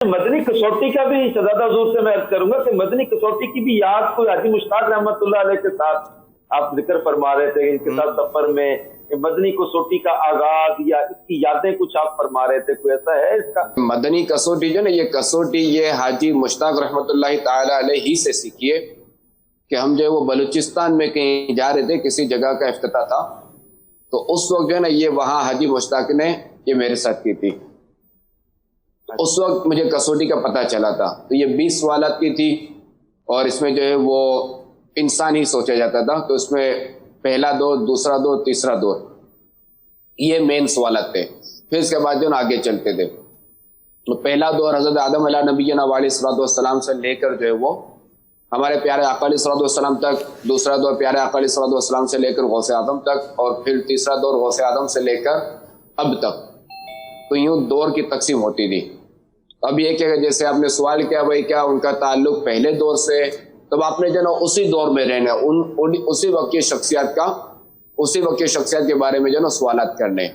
مدنی کسوٹی کا بھی شہزادہ حضور سے میں عرض کروں گا کہ مدنی کسوٹی کی بھی یاد کوئی حاجی مشتاق رحمت اللہ علیہ کے ساتھ آپ ذکر فرما رہے تھے ان کے ساتھ سفر میں مدنی کسوٹی کا آغاز یا اس کی یادیں کچھ آپ فرما رہے تھے، کوئی ایسا ہے اس کا؟ مدنی کسوٹی جو نا یہ کسوٹی یہ حاجی مشتاق رحمت اللہ تعالی علیہ ہی سے سیکھی ہے کہ ہم جو ہے وہ بلوچستان میں کہیں جا رہے تھے، کسی جگہ کا افتتاح تھا، تو اس وقت جو ہے نا یہ وہاں حاجی مشتاق نے یہ میرے ساتھ کی تھی۔ اس وقت مجھے کسوٹی کا پتہ چلا تھا، تو یہ 20 سوالات کی تھی اور اس میں جو ہے وہ انسان ہی سوچا جاتا تھا، تو اس میں پہلا دور، دوسرا دور، تیسرا دور، یہ مین سوالات تھے۔ پھر اس کے بعد جو ہے نا آگے چلتے تھے، تو پہلا دور حضرت آدم علیہ نبینا علیہ السلام سے لے کر جو ہے وہ ہمارے پیارے آقا علیہ السلام تک، دوسرا دور پیارے آقا علیہ السلام سے لے کر غوث اعظم تک، اور پھر تیسرا دور غوث اعظم سے لے کر اب تک۔ تو یوں دور کی تقسیم ہوتی تھی۔ اب یہ کہ جیسے آپ نے سوال کیا بھائی کیا ان کا تعلق پہلے دور سے، تب آپ نے جو نا اسی دور میں رہنا، اسی وقت کی شخصیات کے بارے میں جو نا سوالات کرنے۔